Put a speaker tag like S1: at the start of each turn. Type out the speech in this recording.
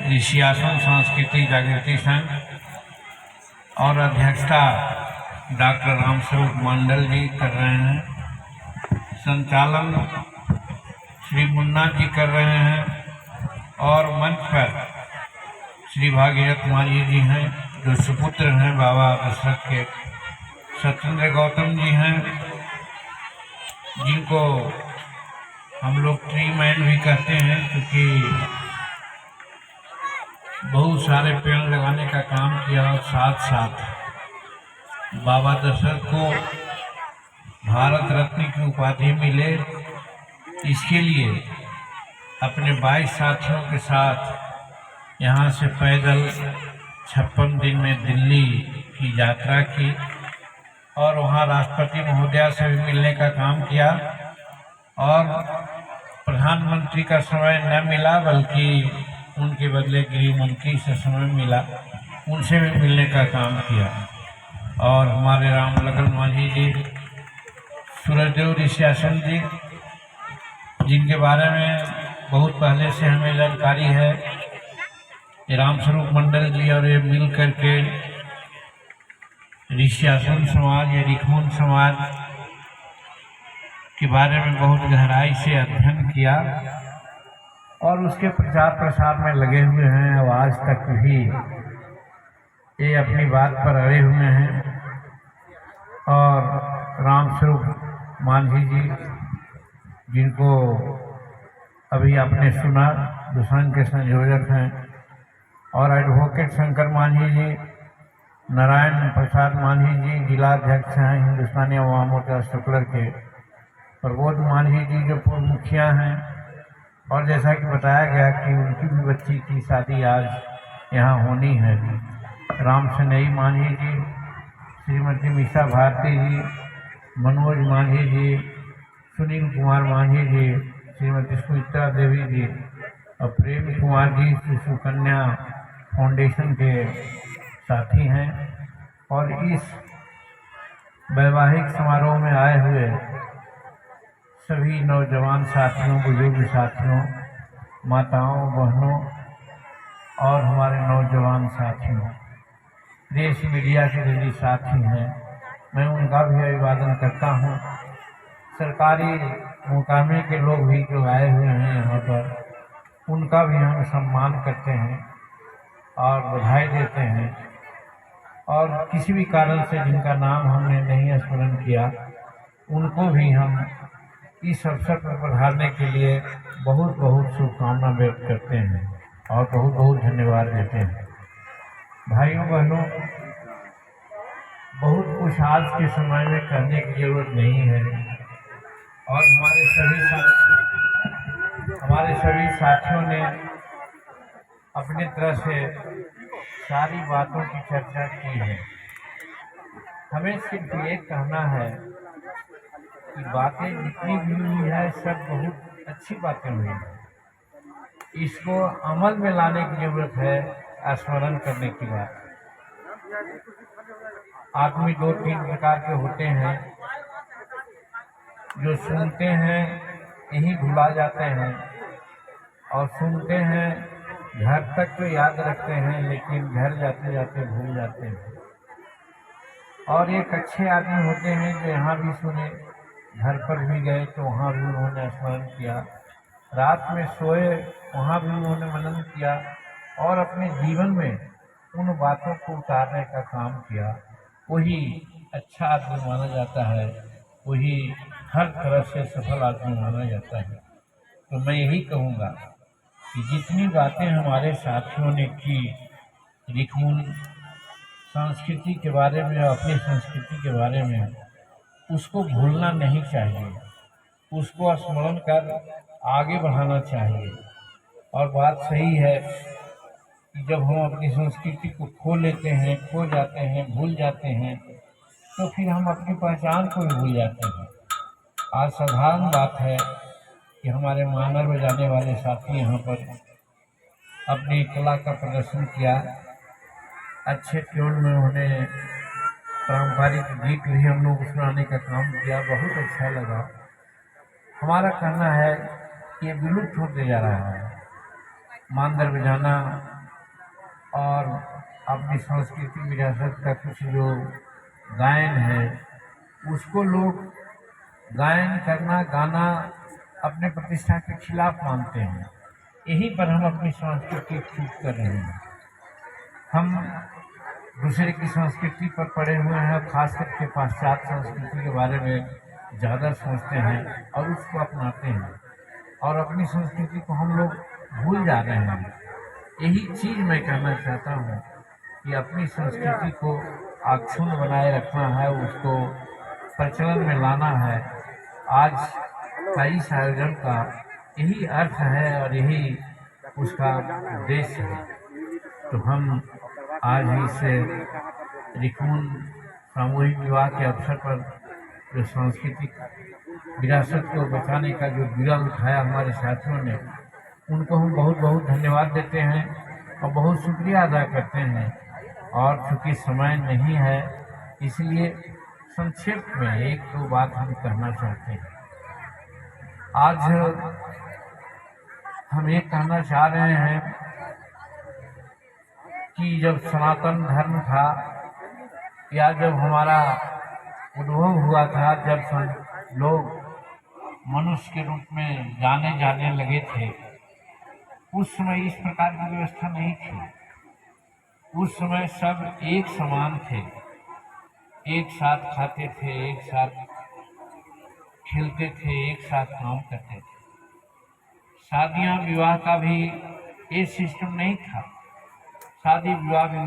S1: ऋषि आश्रम सांस्कृतिक जागृति संघ और अध्यक्षता डॉक्टर रामस्वरूप मंडल जी कर रहे हैं। संचालन श्री मुन्ना जी कर रहे हैं और मंच पर श्री भागीरथ मांझी जी हैं जो सुपुत्र हैं बाबा दशरथ के। सत्येंद्र गौतम जी हैं जिनको हम लोग ट्री मैन भी कहते हैं, क्योंकि बहुत सारे पेड़ लगाने का काम किया और साथ साथ बाबा दशरथ को भारत रत्न की उपाधि मिले, इसके लिए अपने 22 साथियों के साथ यहाँ से पैदल 56 दिन में दिल्ली की यात्रा की और वहाँ राष्ट्रपति महोदया से भी मिलने का काम किया और प्रधानमंत्री का समय न मिला बल्कि उनके बदले गृह मंत्री से समय मिला, उनसे भी मिलने का काम किया। और हमारे राम लखन मांझी जी, सूरजदेव ऋषि आश्रम जी, जिनके बारे में बहुत पहले से हमें जानकारी है, ये रामस्वरूप मंडल जी और ये मिल करके ऋषि आश्रम समाज या रिखमून समाज के बारे में बहुत गहराई से अध्ययन किया और उसके प्रचार प्रसार में लगे हुए हैं। और आज तक भी ये अपनी बात पर अड़े हुए हैं। और रामस्वरूप मांझी जी, जिनको अभी आपने सुना, दुसंग के संयोजक हैं, और एडवोकेट शंकर मांझी जी, नारायण प्रसाद मांझी जी जिला अध्यक्ष हैं हिंदुस्तानी अवाम मोर्चा शुक्लर के, प्रबोध मांझी जी जो पूर्व मुखिया हैं, और जैसा कि बताया गया कि उनकी भी बच्ची की शादी आज यहाँ होनी है। राम सनेही मांझी जी, श्रीमती मीसा भारती जी, मनोज मांझी जी, सुनील कुमार मांझी जी, श्रीमती सुमित्रा देवी जी और प्रेम कुमार जी श्री सुकन्या फाउंडेशन के साथी हैं। और इस वैवाहिक समारोह में आए हुए सभी नौजवान साथियों, बुजुर्ग साथियों, माताओं, बहनों और हमारे नौजवान साथियों, प्रेस मीडिया के जो साथी हैं, मैं उनका भी अभिवादन करता हूं। सरकारी मुकामे के लोग भी जो आए हुए हैं यहाँ पर, उनका भी हम सम्मान करते हैं और बधाई देते हैं। और किसी भी कारण से जिनका नाम हमने नहीं स्मरण किया, उनको भी हम इस अवसर पर पधारने के लिए बहुत बहुत शुभकामना व्यक्त करते हैं और बहुत बहुत धन्यवाद देते हैं। भाइयों बहनों, बहुत कुछ आज के समय में करने की जरूरत नहीं है और हमारे सभी साथियों ने अपनी तरह से सारी बातों की चर्चा की है। हमें सिर्फ ये कहना है कि बातें जितनी भी हुई है सब बहुत अच्छी बातें हुई हैं, इसको अमल में लाने की जरूरत है। स्मरण करने की बात, आदमी 2-3 प्रकार के होते हैं, जो सुनते हैं यही भुला जाते हैं और सुनते हैं घर तक तो याद रखते हैं लेकिन घर जाते जाते भूल जाते हैं। और एक अच्छे आदमी होते हैं जो यहाँ भी सुने, घर पर भी गए तो वहाँ भी उन्होंने स्मरण किया, रात में सोए वहाँ भी उन्होंने मनन किया और अपने जीवन में उन बातों को उतारने का काम किया। वही अच्छा आदमी माना जाता है, वही हर तरह से सफल आदमी माना जाता है। तो मैं यही कहूँगा कि जितनी बातें हमारे साथियों ने की रिखमून संस्कृति के बारे में, अपनी संस्कृति के बारे में, उसको भूलना नहीं चाहिए, उसको स्मरण कर आगे बढ़ाना चाहिए। और बात सही है कि जब हम अपनी संस्कृति को खो लेते हैं, खो जाते हैं, भूल जाते हैं, तो फिर हम अपनी पहचान को भी भूल जाते हैं। आज साधारण बात है कि हमारे मानर बजाने वाले साथी यहाँ पर अपनी कला का प्रदर्शन किया, अच्छे ट्यून में उन्होंने पारंपरिक गीत भी हम लोग सुनाने का काम किया, बहुत अच्छा लगा। हमारा कहना है कि ये विलुप्त होते जा रहा है, मांदर बजाना, और अपनी सांस्कृतिक विरासत का कुछ जो गायन है उसको लोग गायन करना गाना अपने प्रतिष्ठा के खिलाफ मानते हैं। यहीं पर हम अपनी संस्कृति चूक कर रहे हैं। हम दूसरे की संस्कृति पर पड़े हुए हैं, खास करके पाश्चात्य संस्कृति के बारे में ज़्यादा सोचते हैं और उसको अपनाते हैं और अपनी संस्कृति को हम लोग भूल जा रहे हैं। यही चीज़ मैं कहना चाहता हूँ कि अपनी संस्कृति को अक्षुण्ण बनाए रखना है, उसको प्रचलन में लाना है। आज का इस आयोजन का यही अर्थ है और यही उसका उद्देश्य है। तो हम आज इस रिकून सामूहिक विवाह के अवसर पर जो सांस्कृतिक विरासत को बचाने का जो बीड़ा उठाया हमारे साथियों ने, उनको हम बहुत बहुत धन्यवाद देते हैं और बहुत शुक्रिया अदा करते हैं। और चूँकि समय नहीं है इसलिए संक्षेप में एक दो बात हम कहना चाहते हैं। आज हम ये कहना चाह रहे हैं कि जब सनातन धर्म था या जब हमारा उद्भव हुआ था, जब लोग मनुष्य के रूप में जाने लगे थे, उस समय इस प्रकार की व्यवस्था नहीं थी। उस समय सब एक समान थे, एक साथ खाते थे, एक साथ खेलते थे, एक साथ काम करते थे। शादियां विवाह का भी ये सिस्टम नहीं था। शादी विवाह भी